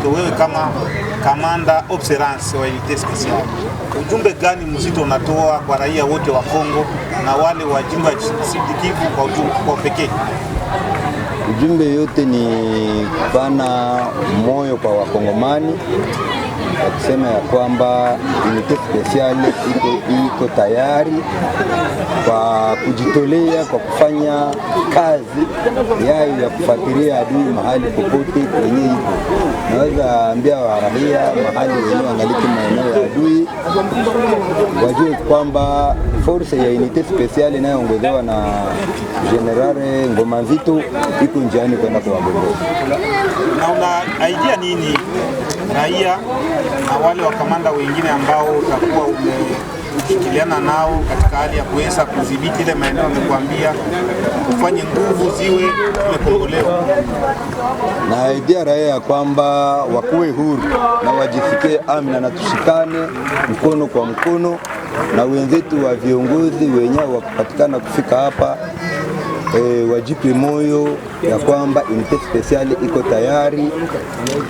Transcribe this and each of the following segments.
Wazalendo, wewe kama kamanda observance wa unité special, ujumbe gani mzito unatoa kwa raia wote wa Kongo na wale wa jimbo la Sud Kivu kwa pekee? Ujumbe yote ni kupana moyo kwa Wakongomani, kusema ya kwamba unité special iko tayari kwa kujitolea kwa kufanya kazi yayo ya kufuatilia adui mahali popote kwenye iko. Naweza ambia raia mahali wenyewe angaliki maeneo ya adui wajue kwamba force ya unité special inayoongozewa na General Ngoma Nzito iko njiani kwenda kuwagombeza. Na una idea nini raia na wale wa kamanda wengine ambao utakuwa umeshikiliana nao katika hali ya kuweza kudhibiti ile maeneo nimekuambia, ufanye nguvu ziwe imekombolewa? Na idea raia ya kwamba wakuwe huru na wajisikie amina na tushikane mkono kwa mkono na wenzetu wa viongozi wenyewe wakupatikana kufika hapa. Wajipe moyo ya kwamba unité special iko tayari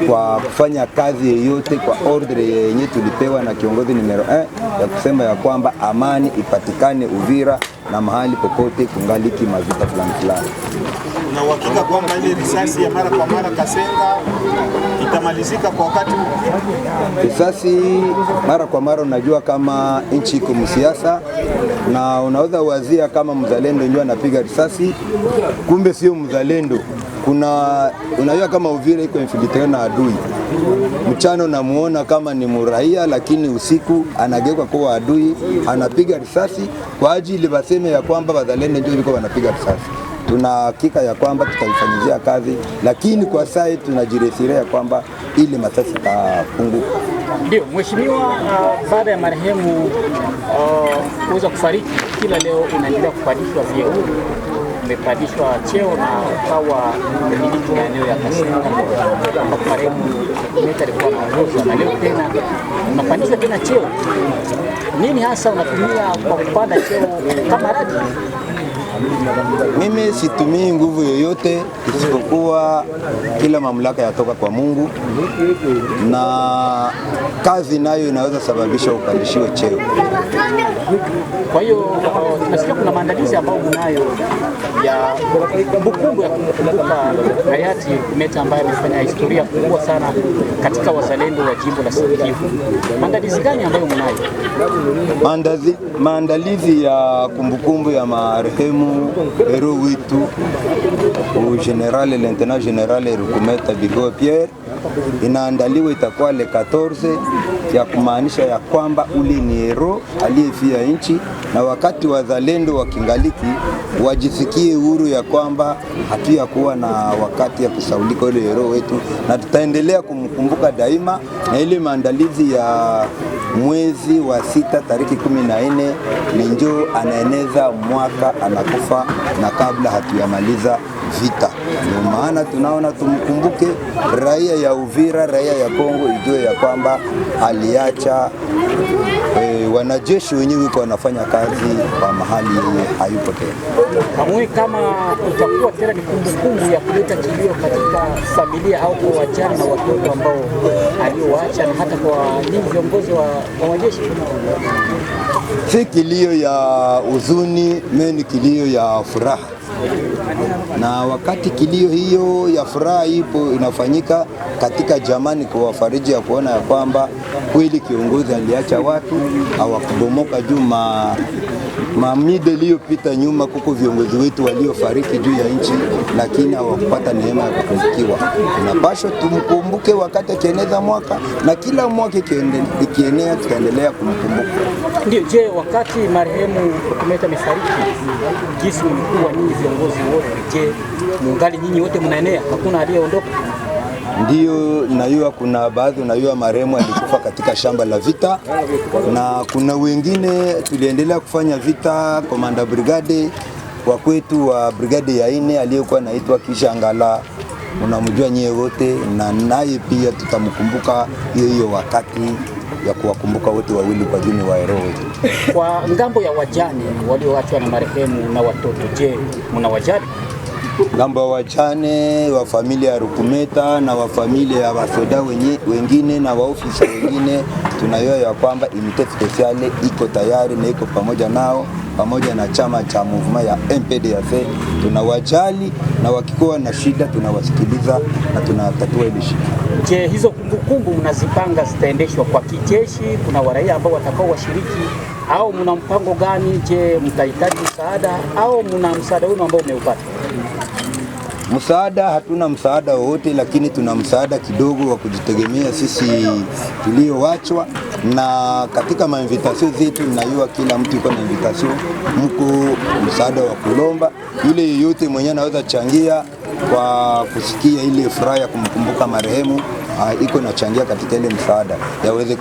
kwa kufanya kazi yoyote kwa ordre yenye tulipewa na kiongozi numero 1 ya kusema ya kwamba amani ipatikane Uvira na mahali popote kungaliki mavita fulani. Na uhakika kwamba ile risasi ya mara kwa mara Kasenga itamalizika kwa wakati huu? Risasi mara kwa mara, unajua kama nchi iko msiasa na unaweza wazia kama mzalendo ndio anapiga risasi, kumbe sio mzalendo. Unajua kama Uvira iko infiltrate na adui. Mchana unamuona kama ni muraia, lakini usiku anageuka kuwa adui, anapiga risasi kwa ajili baseme ya kwamba wazalendo ndio liko wanapiga risasi. Tuna hakika ya kwamba tutaifanyizia kazi, lakini kwa sasa tunajiresiria kwamba ile masasi tapunguka. Ndio mheshimiwa, baada ya marehemu kuweza kufariki, kila leo unaendelea kupandishwa vyeo, umepandishwa cheo na ukawa mmiliki wa eneo ya Kasenga ambapo marehemu Meta alikuwa anaongoza, na leo tena unapandishwa tena cheo. Nini hasa unatumia kwa kupanda cheo kama radi? Mimi situmii nguvu yoyote isipokuwa kila mamlaka yatoka kwa Mungu, na kazi nayo inaweza sababisha upandishiwe cheo. Kwa hiyo tunasikia kuna maandalizi ambayo mnayo ya kumbukumbu ya kumkumbuka hayati Meta ambaye amefanya historia kubwa sana katika wazalendo wa jimbo la Sud Kivu. Maandalizi gani ambayo mnayo? Maandalizi ya kumbukumbu ya marehemu hero wetu General Lieutenant General Rukumeta Bigo Pierre inaandaliwa, itakuwa le 14 ya kumaanisha ya kwamba ule ni hero aliyefia nchi, na wakati wazalendo wakingaliki wajisikie huru ya kwamba hatuya kuwa na wakati ya kusaulika ule hero wetu, na tutaendelea kumkumbuka daima. Na ile maandalizi ya mwezi wa 6 tariki 14 ni njoo anaeneza mwaka anakufa, na kabla hatuyamaliza vita. Ndio maana tunaona tumkumbuke raia ya Uvira, raia ya Kongo ijue ya kwamba aliacha wanajeshi wenyewe kwa wanafanya kazi kwa mahali hayupo tena. Hamwe kama utakuwa tena ni kumbukumbu ya kuleta kilio katika familia au kwa wajane na watoto ambao aliowaacha, na hata kwa ninyi viongozi wa majeshi? Si kilio ya huzuni, mimi kilio ya furaha. Na wakati kilio hiyo ya furaha ipo inafanyika katika jamani kwa wafariji ya kuona ya kwamba kweli kiongozi aliacha watu hawakubomoka juu mamide iliyopita nyuma, kuko viongozi wetu waliofariki juu ya nchi, lakini hawakupata neema ya kukumbukiwa. Tunapaswa tumkumbuke wakati akieneza mwaka, na kila mwaka ikienea tutaendelea kumkumbuka. Ndio. Je, wakati marehemu Rukumeta amefariki, jinsi mlikuwa nyinyi viongozi wote, je, mungali nyinyi wote mnaenea, hakuna aliyeondoka? Ndio, najua kuna baadhi, najua marehemu alikufa katika shamba la vita, na kuna wengine tuliendelea kufanya vita. Komanda brigade wa kwetu wa brigade ya 4 aliyekuwa anaitwa Kishangala, unamjua nyewe wote, na naye pia tutamkumbuka hiyo wakati ya kuwakumbuka wote wawili kwa jini wa hero wetu. Kwa ngambo ya wajane walioachwa na marehemu na watoto, je, mnawajali? namba wajane wa familia ya Rukumeta na wa familia ya wasoda wengine na waofisa wengine, tunayoa ya kwamba unité spéciale iko tayari na iko pamoja nao, pamoja na chama cha movement ya MPDC. Tunawajali na wakikuwa na shida tunawasikiliza na tunatatua ile shida. Je, hizo kumbukumbu mnazipanga zitaendeshwa kwa kijeshi? Kuna waraia ambao watakao washiriki au mna mpango gani? Je, mtahitaji msaada au mna msaada wenu ambao umeupata? Msaada hatuna msaada wowote, lakini tuna msaada kidogo wa kujitegemea sisi tulioachwa. Na katika mainvitation zetu ninajua kila mtu yuko na invitation, mko msaada wa kulomba. Yule yeyote mwenye anaweza changia kwa kusikia ile furaha ya kumkumbuka marehemu iko na changia katika ile msaada. Yawezekana